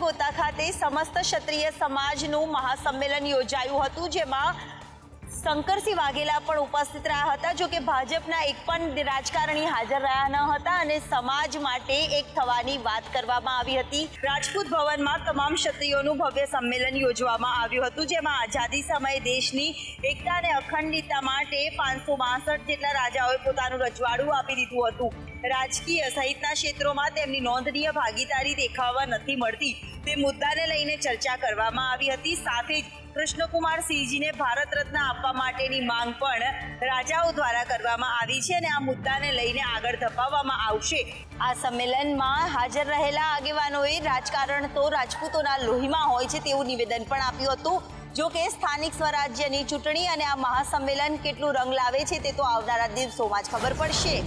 ગોતા ખાતે સમસ્ત ક્ષત્રિય સમાજનું મહાસંમેલન યોજાયું હતું, જેમાં શંકરસિંહ વાઘેલા પણ ઉપસ્થિત રહ્યા હતા। જો કે ભાજપના એક પણ રાજકારણી હાજર રહ્યા ન હતા અને સમાજ માટે એક થવાની વાત કરવામાં આવી હતી। રાજપૂત ભવનમાં તમામ ક્ષત્રિયોનું ભવ્ય સંમેલન યોજવામાં આવ્યું હતું, જેમાં આઝાદી સમયે દેશની એકતા અને અખંડિતતા માટે 562 જેટલા રાજાઓએ પોતાનું રજવાડું આપી દીધું હતું। રાજકીય સહિતના ક્ષેત્રોમાં તેમની નોંધનીય ભાગીદારી દેખાવા નથી મળતી તે મુદ્દાને લઈને ચર્ચા કરવામાં આવી હતી। સાથે જ કૃષ્ણકુમાર સિંહજીને ભારત રત્ન આપવા માટેની માંગ પણ રાજાઓ દ્વારા કરવામાં આવી છે અને આ મુદ્દાને લઈને આગળ ધપાવવામાં આવશે। આ સંમેલનમાં હાજર રહેલા આગેવાનોએ રાજકારણ તો રાજપૂતોના લોહીમાં હોય છે તેવું નિવેદન પણ આપ્યું હતું। જો કે સ્થાનિક સ્વરાજ્યની ચૂંટણી અને આ મહાસંમેલન કેટલું રંગ લાવે છે તે તો આવનારા દિવસોમાં જ ખબર પડશે।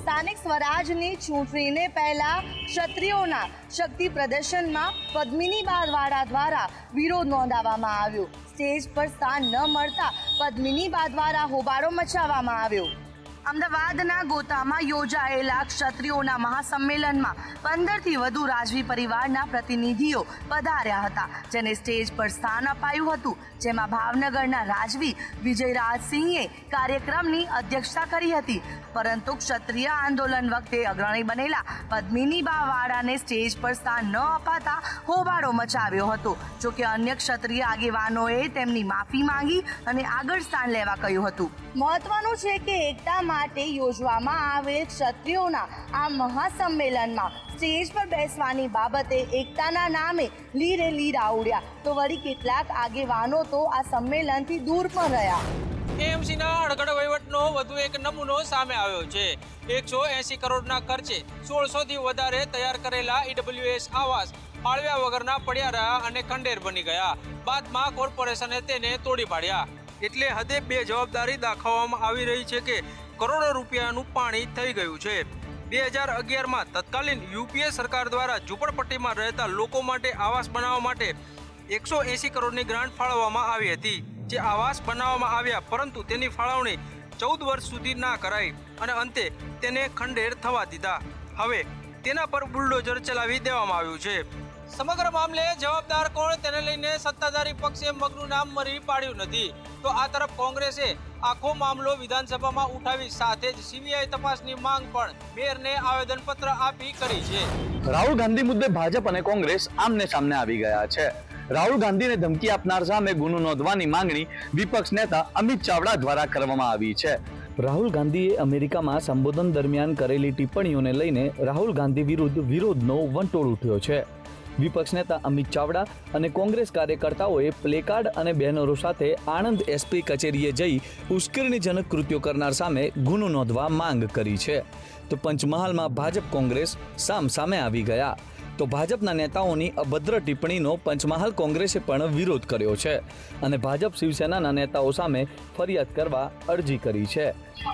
સ્થાનિક સ્વરાજની ચૂંટણીને પહેલા ક્ષત્રિયોના શક્તિ પ્રદર્શનમાં પદ્મિનીબા વાળા દ્વારા વિરોધ નોંધાવવામાં આવ્યો। સ્ટેજ પર સ્થાન ન મળતા પદ્મિનીબા દ્વારા હોબાળો મચાવવામાં આવ્યો। અમદાવાદના ગોતામાં યોજાયેલા ક્ષત્રિયોના મહાસંમેલનમાં 15થી વધુ રાજવી પરિવારના પ્રતિનિધિઓ પધાર્યા હતા, જેને સ્ટેજ પર સ્થાન અપાયું હતું, જેમાં ભાવનગરના રાજવી વિજયરાજસિંહે કાર્યક્રમની અધ્યક્ષતા કરી હતી। પરંતુ ક્ષત્રિય આંદોલન વખતે અગ્રણી બનેલા પદ્મિનીબા વાળાને સ્ટેજ પર સ્થાન ન અપાતા હોબાળો મચાવ્યો હતો। જો કે અન્ય ક્ષત્રિય આગેવાનોએ તેમની માફી માંગી અને આગળ સ્થાન લેવા કહ્યું હતું। મહત્વનું છે કે એકતા માટે યોજવામાં આવેલ ક્ષત્રિયોના આ મહાસંમેલનમાં સ્ટેજ પર બેસવાની બાબતે એકતાના નામે લીરે લીરા ઉડ્યા તો વળી કેટલાક આગેવાનો તો આ સંમેલનથી દૂર પણ રહ્યા। એએમસીના અડગડ વહીવટનો વધુ એક નમૂનો સામે આવ્યો છે। 180 કરોડના ખર્ચે 1600થી વધારે તૈયાર કરેલા ઈડબ્લ્યુએસ આવાસ ફાળવ્યા વગરના પડ્યા રહ્યા અને ખંડેર બની ગયા। બાદમાં કોર્પોરેશને તેને તોડી પાડ્યા। એટલે હદે બેજવાબદારી દાખવવામાં આવી રહી છે કે કરોડો રૂપિયાનું પાણી થઈ ગયું છે। 2011માં તત્કાલીન યુપીએ સરકાર દ્વારા ઝૂંપડપટ્ટીમાં રહેતા લોકો માટે આવાસ બનાવવા માટે 180 કરોડની ગ્રાન્ટ ફાળવવામાં આવી હતી, જે આવાસ બનાવવામાં આવ્યા, પરંતુ તેની ફાળવણી 14 વર્ષ સુધી ના કરાઈ અને અંતે તેને ખંડેર થવા દીધા। હવે તેના પર બુલડોઝર ચલાવી દેવામાં આવ્યું છે। સમગ્ર મામલે જવાબદાર કોણ તેને લઈને સત્તાધારી પક્ષે મગનું નામ મરી પાડ્યું નથી, તો આ તરફ કોંગ્રેસે આખો મામલો વિધાનસભામાં ઉઠાવી સાથે જ સીબીઆઈ તપાસની માંગ પણ મેયરને આવેદનપત્ર આપી કરી છે। રાહુલ ગાંધી મુદ્દે ભાજપ અને કોંગ્રેસ આમને સામને આવી ગયા છે। રાહુલ ગાંધીને ધમકી આપનાર સામે ગુનો નોંધવાની માંગણી વિપક્ષ નેતા અમિત ચાવડા દ્વારા કરવામાં આવી છે। રાહુલ ગાંધીએ અમેરિકામાં સંબોધન દરમિયાન કરેલી ટિપ્પણીઓને લઈને રાહુલ ગાંધી વિરુદ્ધ વિરોધનો વંટોળ ઉઠ્યો છે। વિપક્ષ નેતા અમિત ચાવડા અને કોંગ્રેસ કાર્યકર્તાઓએ પ્લેકાર્ડ અને બેનરો સાથે આણંદ એસપી કચેરીએ જઈ ઉશ્કેરણીજનક કૃત્યો કરનાર સામે ગુનો નોંધવા માંગ કરી છે। તો પંચમહાલમાં ભાજપ કોંગ્રેસ સામસામે આવી ગયા। તો ભાજપના નેતાઓની અભદ્ર ટિપ્પણીનો પંચમહાલ કોંગ્રેસે પણ વિરોધ કર્યો છે અને ભાજપ શિવસેનાના નેતાઓ સામે ફરિયાદ કરવા અરજી કરી છે।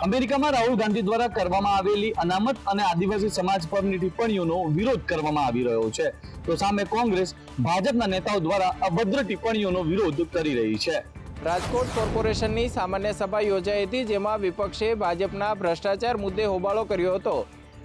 અમેરિકામાં રાહુલ ગાંધી દ્વારા કરવામાં આવેલી અનામત અને આદિવાસી સમાજ પરની ટિપ્પણીઓનો વિરોધ કરવામાં આવી રહ્યો છે, તો સામે કોંગ્રેસ ભાજપના નેતાઓ દ્વારા અભદ્ર ટિપ્પણીઓનો વિરોધ કરી રહી છે। રાજકોટ કોર્પોરેશનની સામાન્ય સભા યોજાઈ હતી, જેમાં વિપક્ષે ભાજપના ભ્રષ્ટાચાર મુદ્દે હોબાળો કર્યો હતો।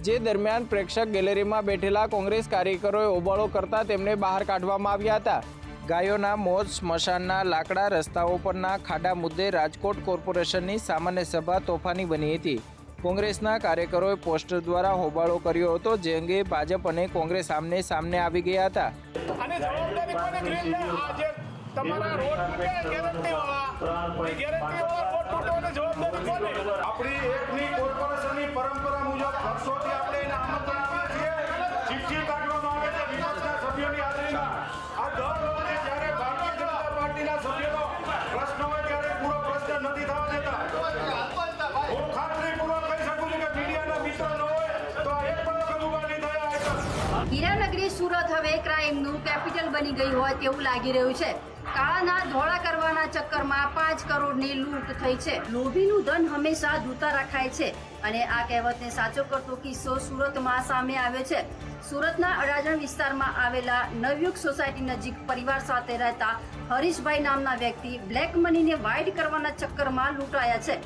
જે દરમિયાન પ્રેક્ષક ગેલેરીમાં બેઠેલા કોંગ્રેસ કાર્યકરોએ હોબાળો કરતા તેમને બહાર કાઢવામાં આવ્યા હતા। ગાયોના મોત, સ્મશાનના લાકડા, રસ્તાઓ પરના ખાડા મુદ્દે રાજકોટ કોર્પોરેશનની સામાન્ય સભા તોફાની બની હતી। કોંગ્રેસના કાર્યકરોએ પોસ્ટર દ્વારા હોબાળો કર્યો હતો, જે અંગે ભાજપ અને કોંગ્રેસ આમને સામને આવી ગયા હતા। અને જવાબદારી કોને ગ્રીન આજે તમારા રોડ તૂટે ગેરંટી વાળા રોડ તૂટવાની જવાબદારી કોને? આપણી એકની કોર્પોરેશનની પરંપરા મુજબ વર્ષોથી આપણે એને આમંત્રણ આપીએ છીએ, ચિઠ્ઠી કાઢવામાં આવે છે વિપક્ષના સભ્યોની હાજરીમાં। આ દર વખતે જ્યારે ભારતીય જનતા પાર્ટીના સભ્યોનો પ્રશ્ન હોય ત્યારે પૂરો પ્રશ્ન નથી થવા દેતા। હું ખાતરીપૂર્વક કહી શકું છું કે મીડિયાના મિત્ર ન હોય તો આ એક પણ વખત ઉભા નહીં થયા। હીરાનગરી સુરત હવે ક્રાઇમનું કેપિટલ બની ગયું હોય તેવું લાગી રહ્યું છે। કાળાના ધોળા કરવાના ચક્કરમાં 5 કરોડની લૂંટ થઈ છે। લોભીનું ધન હંમેશા ધૂતા રખાય છે અને આ કહેવતને સાચો કરતો કિસ્સો સુરતમાં સામે આવ્યો છે। સુરતના અડાજણ વિસ્તારમાં આવેલા નવયુગ સોસાયટી નજીક પરિવાર સાથે રહેતા હરીશભાઈ નામના વ્યક્તિ બ્લેક મનીને વાઇડ કરવાના ચક્કરમાં લૂંટાયા છે।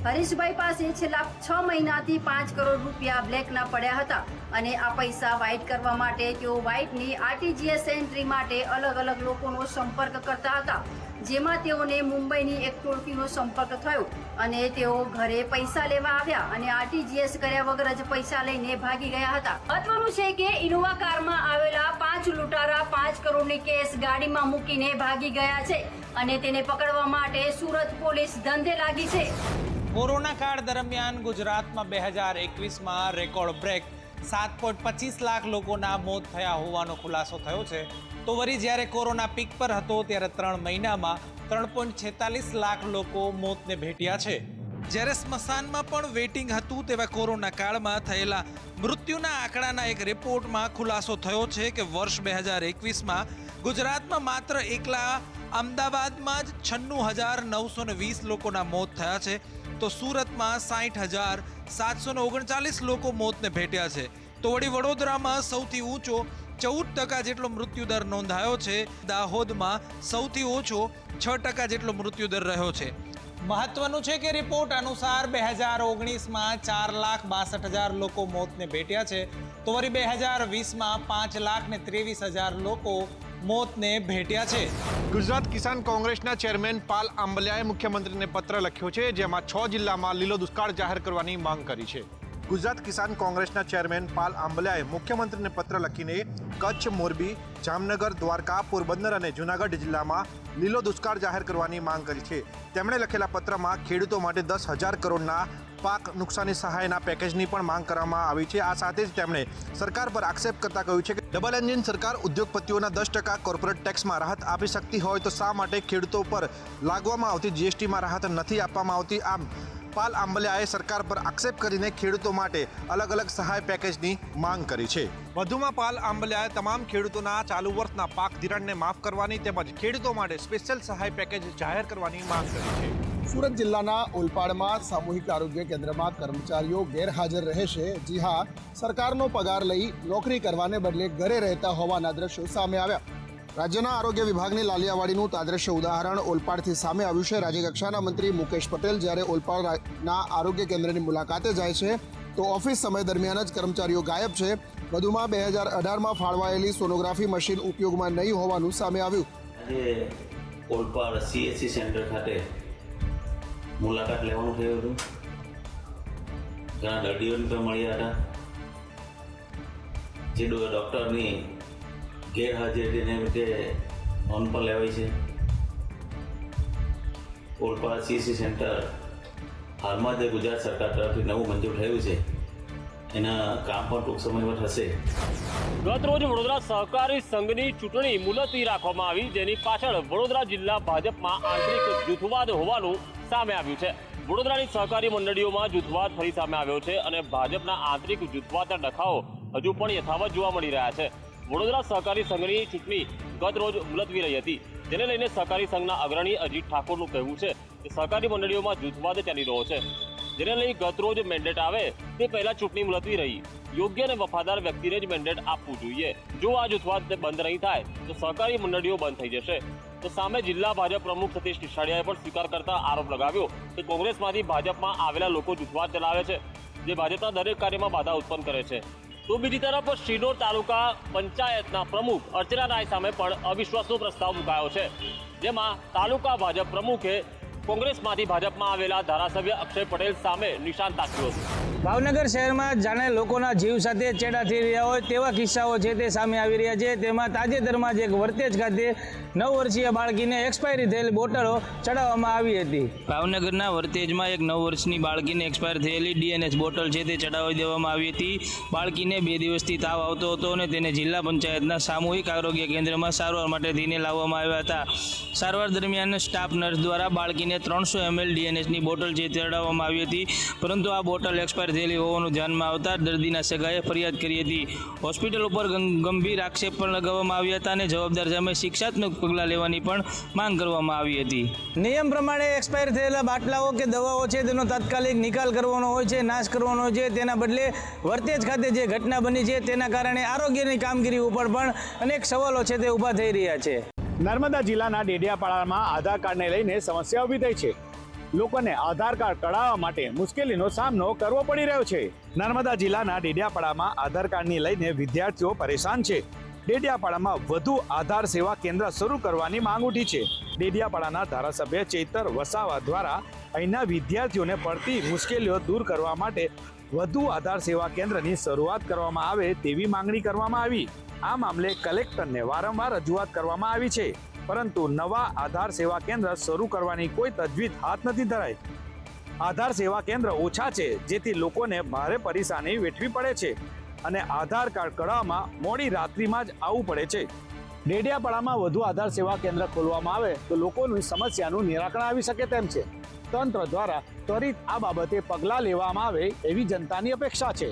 હરીશભાઈ પાસે છેલ્લા 6 મહિનાથી 5 કરોડ રૂપિયા બ્લેકના પડ્યા હતા અને આ પૈસા વ્હાઇટ કરવા માટે તેઓ વ્હાઇટની આરટીજીએસ એન્ટ્રી માટે અલગ અલગ લોકોનો સંપર્ક કરતા હતા, જેમાં તેઓને મુંબઈની એક ટોળકીનો સંપર્ક થયો અને તેઓ ઘરે પૈસા લેવા આવ્યા અને આરટીજીએસ કર્યા વગર જ પૈસા લઈને ભાગી ગયા હતા. મહત્વનું છે કે ઇનોવા કારમાં આવેલા 5 લૂંટારા 5 કરોડની કેસ ગાડીમાં મૂકીને ભાગી ગયા છે અને તેને પકડવા માટે સુરત પોલીસ ધંધે લાગી છે. કોરોના કાળ દરમિયાન ગુજરાતમાં 2021માં રેકોર્ડ બ્રેક 7.25 લાખ લોકોના મોત થયા હોવાનો ખુલાસો થયો છે. તો વળી જ્યારે કોરોના પીક પર હતો ત્યારે 3 મહિનામાં 3.46 લાખ લોકો મોતને ભેટ્યા છે. જ્યારે સ્મશાનમાં પણ વેઇટિંગ હતું તેવા કોરોના કાળમાં થયેલા મૃત્યુના આંકડાના એક રિપોર્ટમાં ખુલાસો થયો છે કે વર્ષ 2021માં ગુજરાતમાં માત્ર એકલા અમદાવાદમાં જ 96,920 લોકોના મોત થયા છે, તો સુરતમાં 60,739 લોકો મોતને ભેટ્યા છે. તો વળી વડોદરામાં સૌથી ઊંચો 14% જેટલો મૃત્યુદર નોંધાયો છે. દાહોદમાં સૌથી ઓછો 6% જેટલો મૃત્યુદર રહ્યો છે. મહત્વનું છે કે રિપોર્ટ અનુસાર 2019માં 4,62,000 લોકો મોતને ભેટ્યા છે, તો વળી 2020માં 5,23,000 લોકો મોતને ભેટ્યા છે. ગુજરાત કિસાન કોંગ્રેસના ચેરમેન પાલ આંબલિયાએ મુખ્યમંત્રીને પત્ર લખ્યો છે, જેમાં 6 જિલ્લામાં લીલો દુષ્કાળ જાહેર કરવાની માંગ કરી છે. ગુજરાત કિસાન કોંગ્રેસના ચેરમેન પાલ આંબલિયાએ મુખ્યમંત્રીને પત્ર લખીને કચ્છ, મોરબી, જામનગર, દ્વારકા, પોરબંદર અને જૂનાગઢ જિલ્લામાં લીલો દુષ્કાળ જાહેર કરવાની માંગ કરી છે. તેમણે લખેલા પત્રમાં ખેડૂતો માટે 10,000 કરોડના પાક નુકસાની સહાયના પેકેજની પણ માંગ કરવામાં આવી છે. આ સાથે જ તેમણે સરકાર પર આક્ષેપ કરતા કહ્યું છે કે ડબલ એન્જિન સરકાર ઉદ્યોગપતિઓના 10% કોર્પોરેટ ટેક્સમાં રાહત આપી શકતી હોય તો શા માટે ખેડૂતો પર લાગવામાં આવતી જીએસટીમાં રાહત નથી આપવામાં આવતી. આમ પાલ આંબલિયાએ સરકાર પર આક્ષેપ કરીને ખેડૂતો માટે અલગ અલગ સહાય પેકેજની માંગ કરી છે. વધુમાં પાલ આંબલિયાએ તમામ ખેડૂતોના ચાલુ વર્ષના પાક ધિરાણને માફ કરવાની તેમજ ખેડૂતો માટે સ્પેશિયલ સહાય પેકેજ જાહેર કરવાની માંગ કરી છે. સુરત જિલ્લાના ઓલપાડમાં સામૂહિક આરોગ્ય કેન્દ્રમાં કર્મચારીઓ ગેરહાજર રહે છે. જી હા, સરકારનો પગાર લઈ નોકરી કરવાને બદલે ઘરે રહેતા હોવાના દ્રશ્યો સામે આવ્યા. રાજ્યના આરોગ્ય વિભાગની લાલિયાવાડીનું તાદ્રશ્ય ઉદાહરણ ઓલપાડથી સામે આવ્યું છે. રાજ્યકક્ષાના મંત્રી મુકેશ પટેલ જ્યારે ઓલપાડના આરોગ્ય કેન્દ્રની મુલાકાતે જાય છે તો ઓફિસ સમય દરમિયાન જ કર્મચારીઓ ગાયબ છે. વધુમાં 2018માં ફાળવાયેલી સોનોગ્રાફી મશીન ઉપયોગમાં નહીં હોવાનું સામે આવ્યું. આજે ઓલપાડ CHC સેન્ટર ખાતે મુલાકાત લેવાનું થયું હતું. ઘણા દર્દીઓને પણ મળ્યા હતા. જે ડૉક્ટરની ગેરહાજરીને લીધે નોંધ પણ લેવાઈ છે. ઓલપાડ CHC સેન્ટર હાલમાં જે ગુજરાત સરકાર તરફથી નવું મંજૂર થયું છે એના કામ પણ ટૂંક સમયમાં થશે. ગત રોજ વડોદરા સહકારી સંઘની ચૂંટણી મુલતવી રાખવામાં આવી, જેની પાછળ વડોદરા જિલ્લા ભાજપમાં આંતરિક જૂથવાદ હોવાનું સામે આવ્યું છે. વડોદરાની સહકારી મંડળીઓમાં જૂથવાદ ફરી સામે આવ્યો છે અને ભાજપના આંતરિક જૂથવાદના ડખાઓ હજુ પણ યથાવત જોવા મળી રહ્યા છે. વડોદરા સહકારી સંઘની ચૂંટણી ગત રોજ મુલતવી રહી હતી, જેને લઈને સહકારી સંઘના અગ્રણી અજીત ઠાકોરનું કહેવું છે કે સહકારી મંડળીઓમાં જૂથવાદ ચાલી રહ્યો છે, જેને લઈ ગત રોજ મેન્ડેટ આવે તે પહેલા ચૂંટણી મુલતવી રહી. યોગ્ય અને વફાદાર વ્યક્તિને જ મેન્ડેટ આપવું જોઈએ. જો આ જૂથવાદ બંધ નહીં થાય તો સહકારી મંડળીઓ બંધ થઈ જશે. તો સામે જિલ્લા ભાજપ પ્રમુખ સતીશ ટીસાડિયાએ પણ સ્વીકાર કરતા આરોપ લગાવ્યો કે કોંગ્રેસમાંથી ભાજપમાં આવેલા લોકો જૂથવાદ ચલાવે છે, જે ભાજપના દરેક કાર્યમાં બાધા ઉત્પન્ન કરે છે. તો બીજી તરફ શિનોર તાલુકા પંચાયતના પ્રમુખ અર્ચના રાય સામે પણ અવિશ્વાસનો પ્રસ્તાવ મુકાયો છે, જેમાં તાલુકા ભાજપ પ્રમુખે કોંગ્રેસમાંથી ભાજપમાં આવેલા ધારાસભ્ય અક્ષય પટેલ સામે નિશાન તાક્યું હતું. ભાવનગર શહેરમાં જાણે લોકોના જીવ સાથે ચેડા થઈ રહ્યા હોય તેવા કિસ્સાઓ છે તે સામે આવી રહ્યા છે. તેમાં તાજેતરમાં જ એક વર્તેજ ખાતે 9 વર્ષીય બાળકીને એક્સપાયરી થયેલી બોટલો ચડાવવામાં આવી હતી. ભાવનગરના વર્તેજમાં એક 9 વર્ષની બાળકીને એક્સપાયર થયેલી DNH બોટલ છે તે ચડાવી દેવામાં આવી હતી. બાળકીને 2 દિવસથી તાવ આવતો હતો અને તેને જિલ્લા પંચાયતના સામૂહિક આરોગ્ય કેન્દ્રમાં સારવાર માટે લઈને લાવવામાં આવ્યા હતા. સારવાર દરમિયાન સ્ટાફ નર્સ દ્વારા બાળકીને 300 ml DNHની બોટલ છે ચડાવવામાં આવી હતી, પરંતુ આ બોટલ એક્સપાયર થયેલી હોવાનું ધ્યાનમાં આવતા દર્દીના સગાએ ફરિયાદ કરી હતી. હોસ્પિટલ ઉપર ગંભીર આક્ષેપ પણ લગાવવામાં આવ્યા હતા અને જવાબદાર સામે શિક્ષાત્મક પગલાં લેવાની પણ માંગ કરવામાં આવી હતી. નિયમ પ્રમાણે એક્સપાયર થયેલા બાટલાઓ કે દવાઓ છે તેનો તાત્કાલિક નિકાલ કરવાનો હોય છે, નાશ કરવાનો હોય છે. તેના બદલે વર્તેજ ખાતે જે ઘટના બની છે તેના કારણે આરોગ્યની કામગીરી ઉપર પણ અનેક સવાલો છે તે ઊભા થઈ રહ્યા છે. નર્મદા જિલ્લાના ડેડિયાપાડામાં આધાર કાર્ડને લઈને સમસ્યા ઊભી થઈ છે. લોકોને આધાર કાર્ડ કઢાવવા માટે મુશ્કેલીનો સામનો કરવો પડી રહ્યો છે. નર્મદા જિલ્લાના ડેડિયાપાડામાં આધાર કાર્ડની લઈને વિદ્યાર્થીઓ પરેશાન છે. ડેડિયાપાડામાં વધુ આધાર સેવા કેન્દ્ર શરૂ કરવાની માંગ ઉઠી છે. ડેડિયાપાડાના ધારાસભ્ય ચૈતર વસાવા દ્વારા અહીંના વિદ્યાર્થીઓને પડતી મુશ્કેલીઓ દૂર કરવા માટે વધુ આધાર સેવા કેન્દ્રની શરૂઆત કરવામાં આવે તેવી માંગણી કરવામાં આવી. આ મામલે કલેક્ટરને વારંવાર રજૂઆત કરવામાં આવી છે, પરંતુ નવા આધાર સેવા કેન્દ્ર શરૂ કરવાની કોઈ તજવીજ હાથ નથી ધરાઈ. આધાર સેવા કેન્દ્ર ઓછા છે, જેથી લોકોને ભારે પરેશાની વેઠવી પડે છે અને આધાર કાર્ડ કઢાવવામાં મોડી રાત્રિમાં જ આવવું પડે છે. ડેડિયાપાડામાં વધુ આધાર સેવા કેન્દ્ર ખોલવામાં આવે તો લોકોની સમસ્યાનું નિરાકરણ આવી શકે તેમ છે. તંત્ર દ્વારા ત્વરિત આ બાબતે પગલાં લેવામાં આવે એવી જનતાની અપેક્ષા છે.